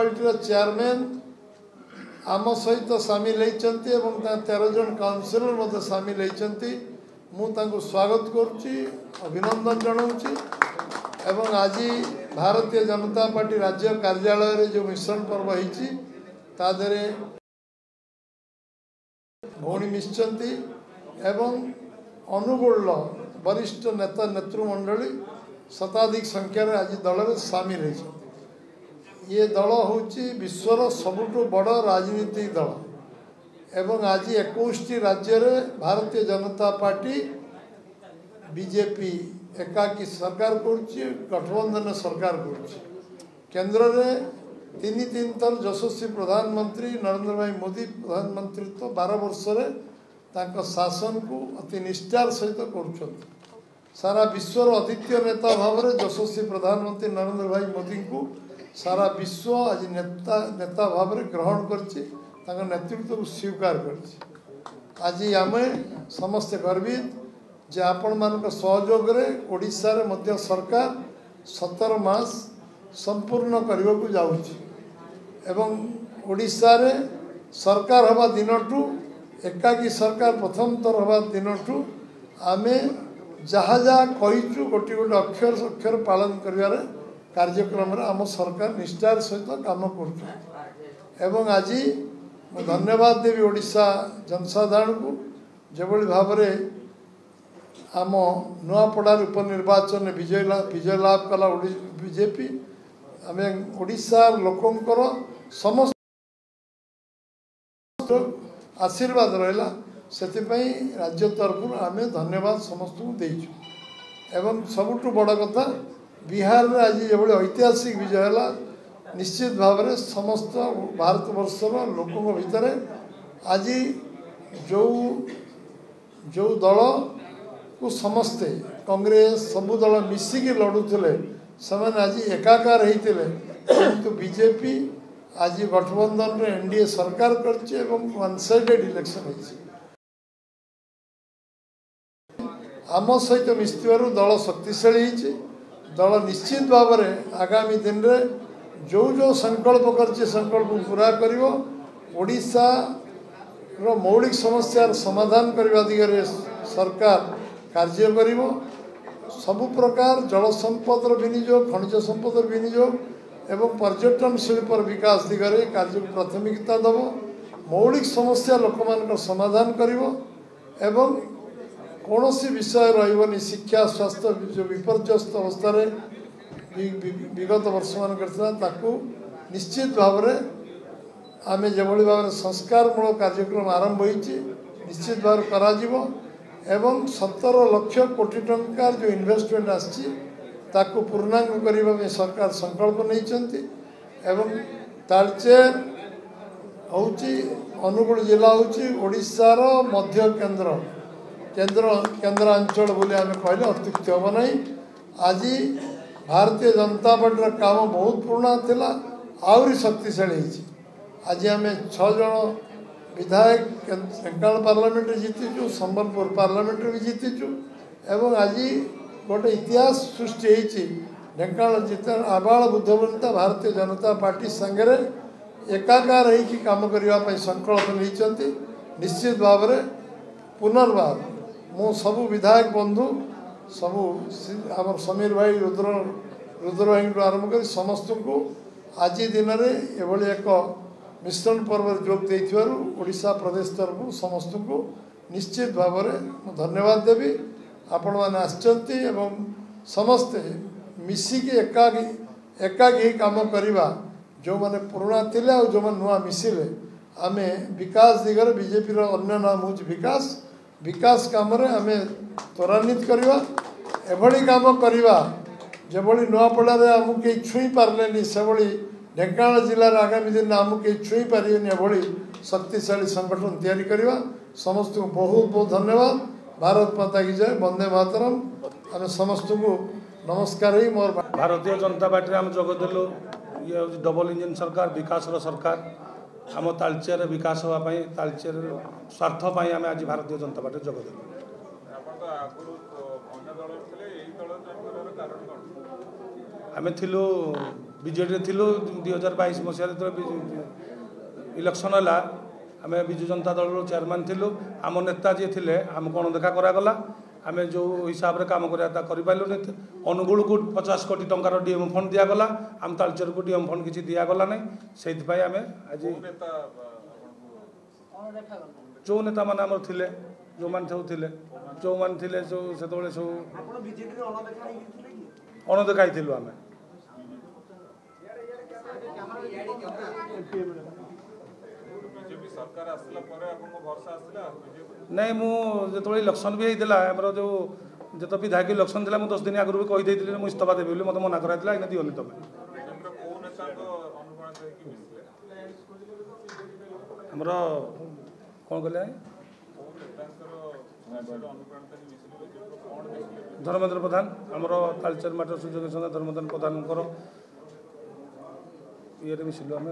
Municipality chairman आम सहित सामिल होती 13 जन काउंसिलर सामिल होती मुझे स्वागत करुच्ची अभिनंदन जनाऊँगी एवं आज भारतीय जनता पार्टी राज्य कार्यालय रे जो मिश्रण पर्व होती तादरे भौणी मिशिचंती एवं अनुगोल वरिष्ठ नेता नेतृमंडली शताधिक संख्यार आज दल में सामिल होती। ये दल होची विश्वर सबुठु बड़ राजनीतिक दल एवं आज 21 राज्य रे भारतीय जनता पार्टी बीजेपी एकाकी सरकार करुच्ची गठबंधन सरकार करुच्ची केंद्र में 3 थर यशस्वी प्रधानमंत्री नरेंद्र भाई मोदी प्रधानमंत्रित्व 12 वर्ष शासन को अति निष्ठार सहित कर सारा विश्वर अद्वितीय नेता भाव में यशस्वी प्रधानमंत्री नरेंद्र भाई मोदी को सारा विश्व आज नेता भाव में ग्रहण कर नेतृत्व को स्वीकार कर आज आम समस्ते गर्वित जे आपण मान सहयोग ओडिशा रे मध्य सरकार 17 मास संपूर्ण करने को जाऊँगी एवं ओडिशा रे सरकार हवा दिनटू एकाकी सरकार प्रथम थर हवा दिनटू आमे जहाँ जहाँ कहीचु गोटे गोटे अक्षर अक्षर पालन कर कार्यक्रम आम सरकार निष्ठार सहित काम कर आज मैं धन्यवाद देवी ओडिशा जनसाधारण को जो भाव आम नुआपड़ार उपनिर्वाचन विजय लाभ कला बीजेपी आम ओडिशा लोकंकर समस्त आशीर्वाद रहा से राज्य तरफ आम धन्यवाद समस्त को देचु एवं सबुठु बड़ कथा बिहार में आज जो ऐतिहासिक विजय है निश्चित भाव में समस्त भारत वर्षर लोकों भितर आज जो जो दल को समस्ते कांग्रेस सबू दल मिसिकी लड़ुले से आज एकाकार होते किंतु बीजेपी आज गठबंधन रे एनडीए सरकार करछि वन साइडेड इलेक्शन होइछि आम सहित मिशिबारु दल शक्तिशाली होइछि दल निश्चित भाव में आगामी दिन रे जो जो संकल्प करछि संकल्प पूरा करिवो ओडिशा रो मौलिक समस्या समाधान करने दिगरे सरकार कार्य करिवो सबु प्रकार जल संपदर विनियोग खनिज संपदर विनियोग एवं पर्यटन शिल्पर विकास दिगरे कार्य को प्राथमिकता दब मौलिक समस्या लोक मान समाधान करिवो एवं कौन सी विषय रही शिक्षा स्वास्थ्य जो विपर्यस्त अवस्था विगत वर्ष मान निश्चित भाव में आम जो भाव संस्कारमूलक कार्यक्रम आरंभ होती निश्चित भाव करा एवं 17 लाख कोटी टंकार जो इन्वेस्टमेंट आसी पूर्णांग करने सरकार संकल्प नहीं एवं तालचेर होची अनुगुल जिला होची ओडिशार मध्य केंद्र केंद्रांचल बोली आम कहले अत्युक्ति हम ना आज भारतीय जनता पार्टी काम बहुत पुराना थिला आहरी शक्तिशाली आज आम 6 जन विधायक ढेंकानाल पार्लियामेंट जीतीचु संबलपुर पार्लियामेंट भी जीतीचु एवं आज गोटे इतिहास सृष्टि होती ढेंकानाल जिते आबाल बुद्ध वनिता भारतीय जनता पार्टी संगे एकाकार होगी काम करने संकल्प नहीं निश्चित भाव में पुनर्बार मु सबू विधायक बंधु सबू आम समीर भाई रुद्र भाई आरंभ कर समस्त को आज दिन में एभली एक मिश्रण पर्व जोग देशा प्रदेश तरफ समस्त को निश्चित भाव में धन्यवाद देवी आपण मैंने आसचंती एवं समस्ते मिसिकी एकाकी काम करवा जो मैंने पुराना थिले और जो नुआ मिसिले आम विकास दिगरे बीजेपी अन्य नाम हूँ विकास काम आम त्वरान्वित करवा एभली काम करवा जो नुआपड़े आमको कहीं छुई पारे से ढेंकानाल जिलार आगामी दिन आमको कहीं छुई पारे एभली शक्तिशाली संगठन तैयारी करवा समस्त को बहुत बहुत धन्यवाद भारत माता की जय वंदे मातरम आम समस्त को नमस्कार ही मोर भारतीय जनता पार्टी आम जोगदेलु ये डबल इंजन सरकार विकास सरकार आम तालचेर विकास होगापी तालचेर स्वार्थपाई आम आज भारतीय जनता पार्टी जोगदेलु आम थिलु विजेडी थिलु 2022 मसीह इलेक्शन है आम विजु जनता दल चेयरमैन थिलु आम नेता जी थे आम कौन देखा करागला आम जो हिसाब से काम करें अनुगुल को 50 कोटी टंकार डीएम फंड दिगला आम तालचेर को डीएम फंड किसी दिगला ना से आम आज जो नेता मैंने आम थे जो मैंने सब थे जो मैंने थे सब से अणदेखा आम नहीं मुझे इलेक्शन भी होता आमर जो जो विधायक इलेक्शन था 10 दिन आगुरी भी कहीदे मुझे इस्तीफा देवी बोली मत मना कराइला इना दियोनी तुम आमर कौन कहले धर्मेन्द्र प्रधान आमर तालचेर माटर सुजोग धर्मेन्द्र प्रधान ये मिसिलु आम।